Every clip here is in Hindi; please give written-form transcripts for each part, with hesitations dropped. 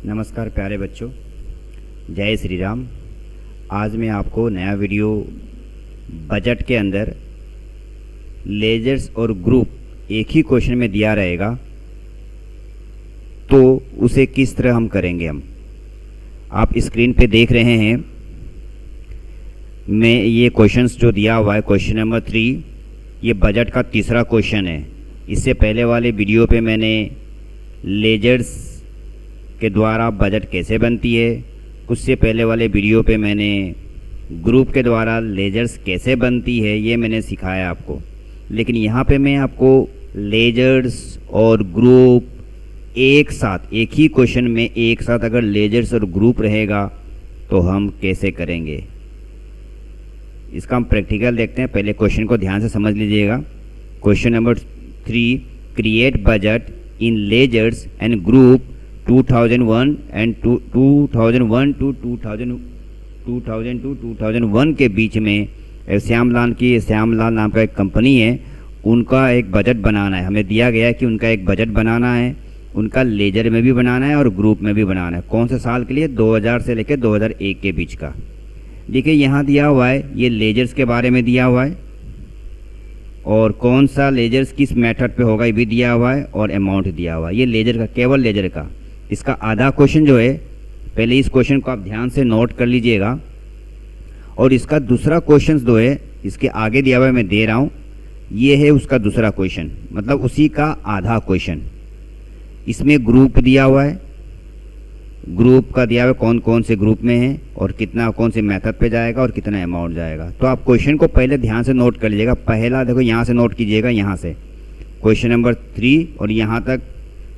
नमस्कार प्यारे बच्चों, जय श्री राम। आज मैं आपको नया वीडियो बजट के अंदर लेजर्स और ग्रुप एक ही क्वेश्चन में दिया रहेगा तो उसे किस तरह हम करेंगे। आप स्क्रीन पे देख रहे हैं, मैं ये क्वेश्चंस जो दिया हुआ है क्वेश्चन नंबर 3, ये बजट का तीसरा क्वेश्चन है। इससे पहले वाले वीडियो पे मैंने लेजर्स के द्वारा बजट कैसे बनती है, उससे पहले वाले वीडियो पे मैंने ग्रुप के द्वारा लेजर्स कैसे बनती है ये मैंने सिखाया आपको। लेकिन यहाँ पे मैं आपको लेजर्स और ग्रुप एक साथ, एक ही क्वेश्चन में एक साथ अगर लेजर्स और ग्रुप रहेगा तो हम कैसे करेंगे, इसका हम प्रैक्टिकल देखते हैं। पहले क्वेश्चन को ध्यान से समझ लीजिएगा। Question number 3, create budget in ledgers and group 2001 and 2001 to 2001 के बीच में श्यामलाल नाम का एक कंपनी है, उनका एक बजट बनाना है। हमें दिया गया है कि उनका एक बजट बनाना है, उनका लेजर में भी बनाना है और ग्रुप में भी बनाना है। कौन से साल के लिए? 2000 से लेकर 2001 के बीच का। देखिए यहाँ दिया हुआ है, ये लेजर्स के बारे में दिया हुआ है और कौन सा लेजर्स किस मेथड पे होगा ये भी दिया हुआ है और अमाउंट दिया हुआ है। ये लेजर का, केवल लेजर का। इसका आधा क्वेश्चन जो है, पहले इस क्वेश्चन को आप ध्यान से नोट कर लीजिएगा और इसका दूसरा क्वेश्चन जो है इसके आगे दिया हुआ है, मैं दे रहा हूँ, ये है उसका दूसरा क्वेश्चन, मतलब उसी का आधा क्वेश्चन। इसमें ग्रुप दिया हुआ है, ग्रुप का दिया हुआ है कौन कौन से ग्रुप में है और कितना कौन से मेथड पे जाएगा और कितना अमाउंट जाएगा। तो आप क्वेश्चन को पहले ध्यान से नोट कर लीजिएगा। पहला देखो यहाँ से नोट कीजिएगा, यहाँ से क्वेश्चन नंबर 3 और यहाँ तक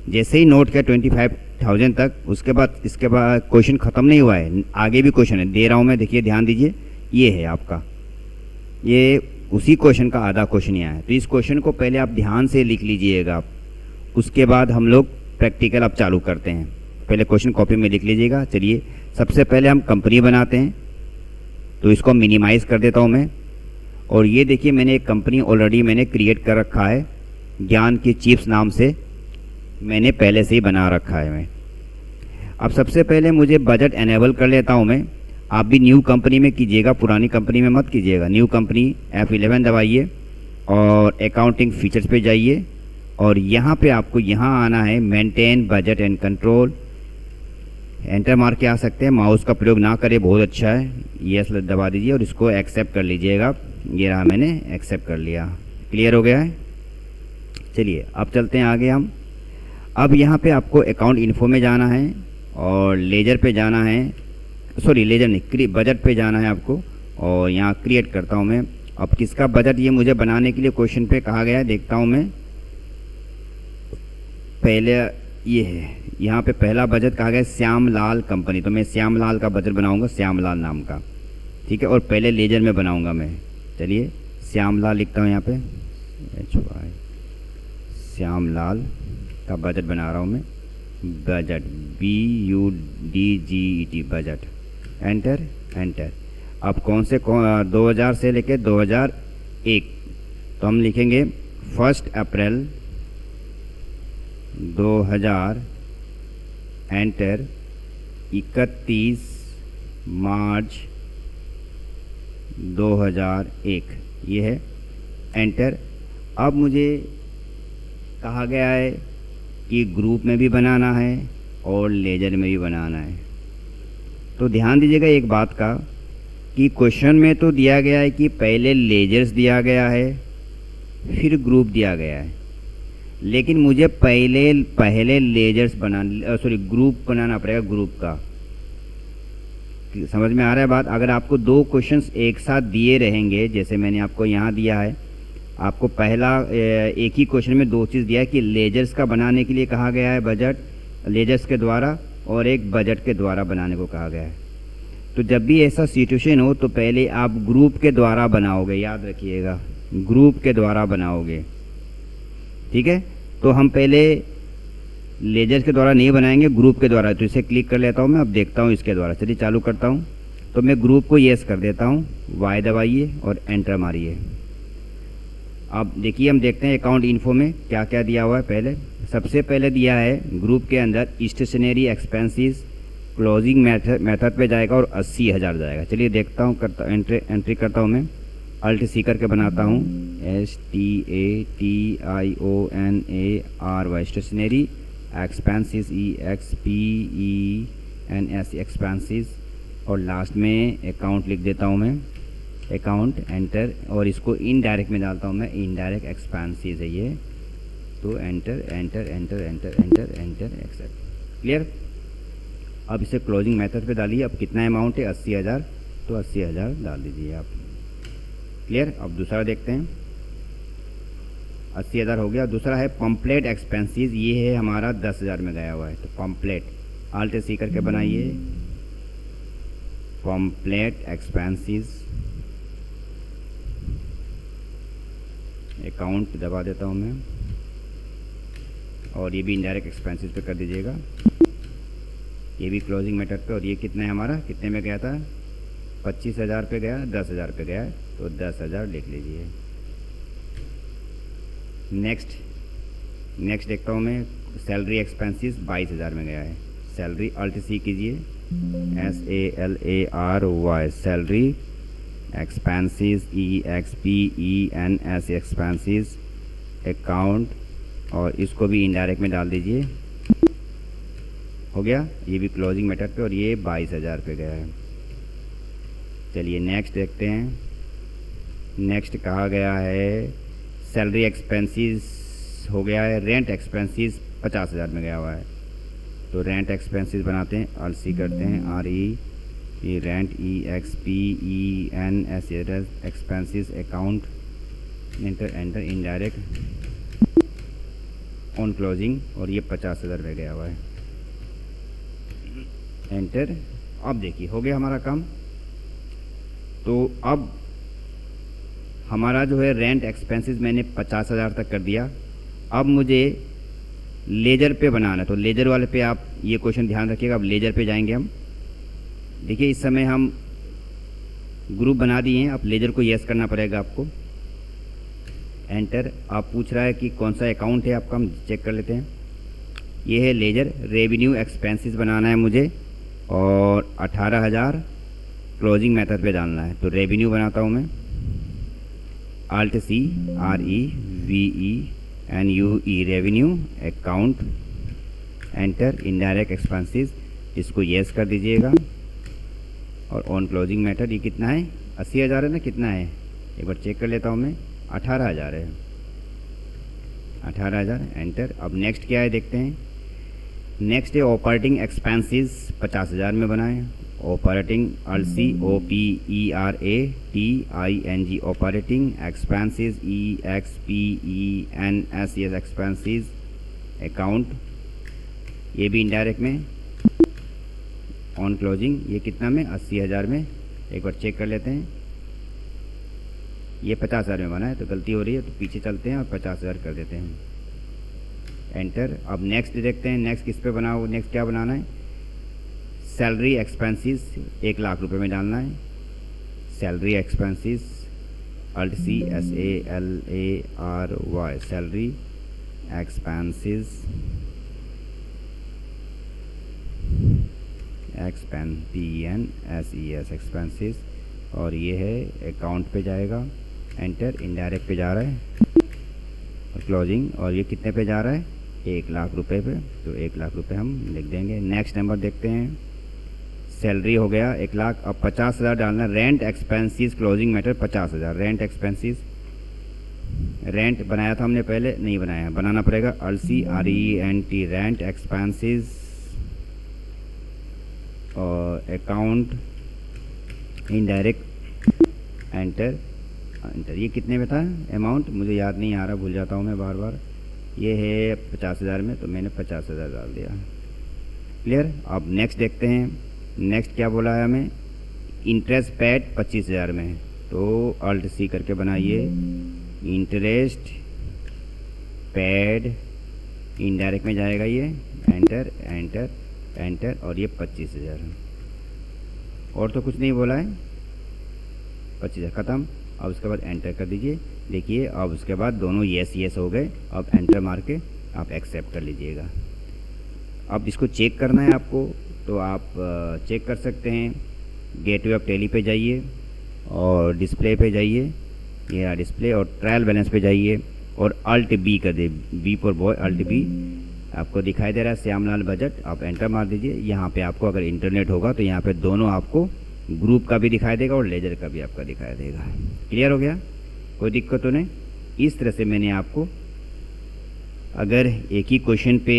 जैसे ही नोट किया 25,000 तक, उसके बाद इसके बाद क्वेश्चन ख़त्म नहीं हुआ है, आगे भी क्वेश्चन है, दे रहा हूँ मैं। देखिए ध्यान दीजिए, ये है आपका, ये उसी क्वेश्चन का आधा क्वेश्चन यहाँ है। तो इस क्वेश्चन को पहले आप ध्यान से लिख लीजिएगा आप, उसके बाद हम लोग प्रैक्टिकल अब चालू करते हैं। पहले क्वेश्चन कॉपी में लिख लीजिएगा। चलिए सबसे पहले हम कंपनी बनाते हैं, तो इसको मिनिमाइज़ कर देता हूँ मैं। और ये देखिए मैंने एक कंपनी ऑलरेडी मैंने क्रिएट कर रखा है, ज्ञान की चिप्स नाम से मैंने पहले से ही बना रखा है मैं। अब सबसे पहले मुझे बजट एनेबल कर लेता हूँ मैं। आप भी न्यू कंपनी में कीजिएगा, पुरानी कंपनी में मत कीजिएगा। न्यू कंपनी F11 दबाइए और अकाउंटिंग फीचर्स पे जाइए और यहाँ पे आपको यहाँ आना है maintain budget and control. Enter मार के आ सकते हैं, माउस का प्रयोग ना करें, बहुत अच्छा है। यस दबा दीजिए और इसको एक्सेप्ट कर लीजिएगा। ये रहा, मैंने एक्सेप्ट कर लिया। क्लियर हो गया है। चलिए अब चलते हैं आगे हम। अब यहाँ पे आपको अकाउंट इन्फो में जाना है और लेजर पे जाना है, सॉरी लेजर नहीं, बजट पे जाना है आपको। और यहाँ क्रिएट करता हूँ मैं। अब किसका बजट ये मुझे बनाने के लिए क्वेश्चन पे कहा गया है, देखता हूँ मैं। पहले ये है, यहाँ पे पहला बजट कहा गया है श्यामलाल कंपनी, तो मैं श्यामलाल का बजट बनाऊँगा, श्यामलाल नाम का, ठीक है। और पहले लेजर में बनाऊँगा मैं। चलिए श्यामलाल लिखता हूँ यहाँ पे, HY श्यामलाल का बजट बना रहा हूँ मैं। Budget BUDGET budget. Enter enter. अब कौन से 2000 से लेके 2001, तो हम लिखेंगे 1 अप्रैल 2000, एंटर। 31 मार्च 2001, ये है, एंटर। अब मुझे कहा गया है कि ग्रुप में भी बनाना है और लेजर में भी बनाना है। तो ध्यान दीजिएगा एक बात का कि क्वेश्चन में तो दिया गया है कि पहले लेजर्स दिया गया है फिर ग्रुप दिया गया है, लेकिन मुझे पहले लेजर्स ग्रुप बनाना पड़ेगा, ग्रुप का। समझ में आ रहा है बात? अगर आपको दो क्वेश्चंस एक साथ दिए रहेंगे, जैसे मैंने आपको यहाँ दिया है, आपको पहला एक ही क्वेश्चन में दो चीज़ दिया है कि लेजर्स का बनाने के लिए कहा गया है बजट लेजर्स के द्वारा, और एक बजट के द्वारा बनाने को कहा गया है। तो जब भी ऐसा सिचुएशन हो तो पहले आप ग्रुप के द्वारा बनाओगे, याद रखिएगा, ग्रुप के द्वारा बनाओगे, ठीक है। तो हम पहले लेजर्स के द्वारा नहीं बनाएंगे, ग्रुप के द्वारा। तो इसे क्लिक कर लेता हूँ मैं, अब देखता हूँ इसके द्वारा। चलिए चालू करता हूँ। तो मैं ग्रुप को येस कर देता हूँ, Y दबाइए और एंटर मारिए। अब देखिए हम देखते हैं अकाउंट इन्फो में क्या क्या दिया हुआ है। पहले सबसे पहले दिया है ग्रुप के अंदर स्टेशनरी एक्सपेंसेस, क्लोजिंग मेथड पे जाएगा और 80,000 जाएगा। चलिए देखता हूँ, एंट्री करता हूँ मैं, अल्ट सी करके बनाता हूँ, STATIONARY stationery expenses, EXPENS expenses, और लास्ट में अकाउंट लिख देता हूँ मैं, अकाउंट, एंटर, और इसको इनडायरेक्ट में डालता हूँ मैं, इनडायरेक्ट एक्सपेंसेस है ये, तो enter enter enter enter enter enter except. Clear. अब इसे क्लोजिंग मेथड पे डालिए। अब कितना अमाउंट है, 80,000, तो 80,000 डाल दीजिए आप। क्लियर। अब दूसरा देखते हैं, 80,000 हो गया। दूसरा है पम्पलेट एक्सपेंसेस, ये है हमारा 10,000 में गया हुआ है, तो पम्पलेट आल्ट सी करके बनाइए, पम्पलेट एक्सपेंसेस, अकाउंट दबा देता हूँ मैं, और ये भी इनडायरेक्ट एक्सपेंसेस पे कर दीजिएगा, ये भी क्लोजिंग मेथड पे। और ये कितना है हमारा, कितने में गया था, 25,000 पे गया, 10,000 पे गया है, तो 10,000 लिख लीजिए। नेक्स्ट देखता हूँ मैं, सैलरी एक्सपेंसेस 22,000 में गया है, सैलरी अल्ट सी कीजिए, SALARY salary expenses, EXPENS expenses, account, और इसको भी इनडायरेक्ट में डाल दीजिए। हो गया, ये भी क्लोजिंग मेथड पे, और ये 22,000 पे गया है। चलिए नेक्स्ट देखते हैं। नेक्स्ट कहा गया है सैलरी एक्सपेंसेस हो गया है, रेंट एक्सपेंसेस 50,000 में गया हुआ है, तो रेंट एक्सपेंसेस बनाते हैं, RC करते हैं, RE, ये rent, EXPENS expenses, account, enter enter, indirect, on closing, और ये 50,000 में गया हुआ है, एंटर। अब देखिए हो गया हमारा काम। तो अब हमारा जो है रेंट एक्सपेंसेस मैंने 50,000 तक कर दिया। अब मुझे लेजर पे बनाना है, तो लेजर वाले पे आप ये क्वेश्चन ध्यान रखिएगा। अब लेजर पे जाएंगे हम। देखिए इस समय हम ग्रुप बना दिए हैं, अब लेजर को यस करना पड़ेगा आपको, एंटर। आप पूछ रहा है कि कौन सा अकाउंट है आपका, हम चेक कर लेते हैं। ये है लेजर, रेवेन्यू एक्सपेंसेस बनाना है मुझे, और 18,000 क्लोजिंग मेथड पे डालना है, तो रेवेन्यू बनाता हूँ मैं, alt C, REVENUE revenue, account, enter, indirect expenses, इसको यस कर दीजिएगा, और ऑन क्लोजिंग मेथड। ये कितना है, 80,000 है ना, कितना है एक बार चेक कर लेता हूँ मैं, 18,000 है, 18,000, एंटर। अब नेक्स्ट क्या है देखते हैं। नेक्स्ट है ऑपरेटिंग एक्सपेंसेस 50,000 में बनाएं, operating, OPERATING operating expenses, EXPENS expenses, account, ये भी इनडायरेक्ट में, ऑन क्लोजिंग, ये कितना में, 80,000 में, एक बार चेक कर लेते हैं। ये 50,000 में बना है, तो गलती हो रही है, तो पीछे चलते हैं और 50,000 कर देते हैं, एंटर। अब नेक्स्ट देखते हैं, नेक्स्ट किस पे बना हो, नेक्स्ट क्या बनाना है, सैलरी एक्सपेंसेस 1 लाख रुपए में डालना है, salary expenses, alt C, SALARY salary expenses, PENSES expenses, और ये है अकाउंट पे जाएगा, एंटर, इनडायरेक्ट पे जा रहा है, और क्लोजिंग, और ये कितने पे जा रहा है, 1 लाख रुपए पे, तो 1 लाख रुपए हम लिख देंगे। नेक्स्ट नंबर देखते हैं, सैलरी हो गया 1 लाख। अब 50,000 डालना, rent expenses closing method 50,000, rent expenses, rent बनाया था हमने पहले, नहीं बनाया, बनाना पड़ेगा, RENT रेंट एक्सपेंसेस, और अकाउंट, इनडायरेक्ट, एंटर, एंटर। ये कितने में था अमाउंट, मुझे याद नहीं आ रहा, भूल जाता हूँ मैं बार बार। ये है 50,000 में, तो मैंने 50,000 डाल दिया। क्लियर। अब नेक्स्ट देखते हैं, नेक्स्ट क्या बोला है हमें, इंटरेस्ट पेड 25,000 में, तो अल्ट सी करके बनाइए, इंटरेस्ट पेड, इनडायरेक्ट में जाएगा ये, एंटर एंटर एंटर, और ये 25,000, और तो कुछ नहीं बोला है, 25,000 ख़त्म। अब उसके बाद एंटर कर दीजिए। देखिए अब उसके बाद दोनों येस येस हो गए। अब एंटर मार के आप एक्सेप्ट कर लीजिएगा। अब इसको चेक करना है आपको, तो आप चेक कर सकते हैं। गेटवे ऑफ टैली पे जाइए और डिस्प्ले पे जाइए, ये रहा डिस्प्ले, और ट्रायल बैलेंस पे जाइए और अल्ट बी कर दे, B for boy, Alt B. आपको दिखाई दे रहा है श्यामलाल बजट, आप एंटर मार दीजिए। यहाँ पे आपको अगर इंटरनेट होगा तो यहाँ पे दोनों आपको ग्रुप का भी दिखाई देगा और लेजर का भी आपका दिखाई देगा। क्लियर हो गया, कोई दिक्कत तो नहीं। इस तरह से मैंने आपको अगर एक ही क्वेश्चन पे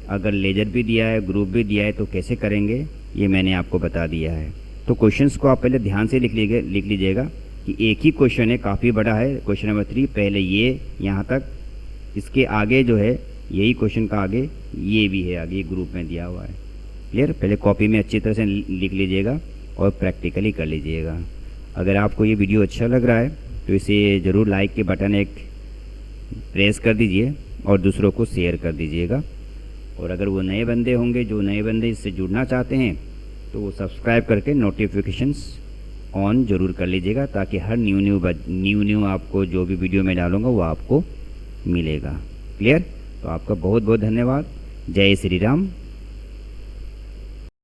अगर लेजर भी दिया है, ग्रुप भी दिया है, तो कैसे करेंगे ये मैंने आपको बता दिया है। तो क्वेश्चंस को आप पहले ध्यान से लिख लीजिएगा कि एक ही क्वेश्चन है, काफ़ी बड़ा है। क्वेश्चन नंबर 3 पहले ये यहाँ तक, इसके आगे जो है यही क्वेश्चन का आगे ये भी है, आगे ग्रुप में दिया हुआ है। क्लियर, पहले कॉपी में अच्छी तरह से लिख लीजिएगा और प्रैक्टिकली कर लीजिएगा। अगर आपको ये वीडियो अच्छा लग रहा है तो इसे ज़रूर लाइक के बटन एक प्रेस कर दीजिए और दूसरों को शेयर कर दीजिएगा। और अगर वो नए बंदे होंगे, जो नए बंदे इससे जुड़ना चाहते हैं, तो वो सब्सक्राइब करके नोटिफिकेशंस ऑन ज़रूर कर लीजिएगा, ताकि हर न्यू आपको जो भी वीडियो मैं डालूँगा वो आपको मिलेगा। क्लियर, तो आपका बहुत बहुत धन्यवाद। जय श्री राम।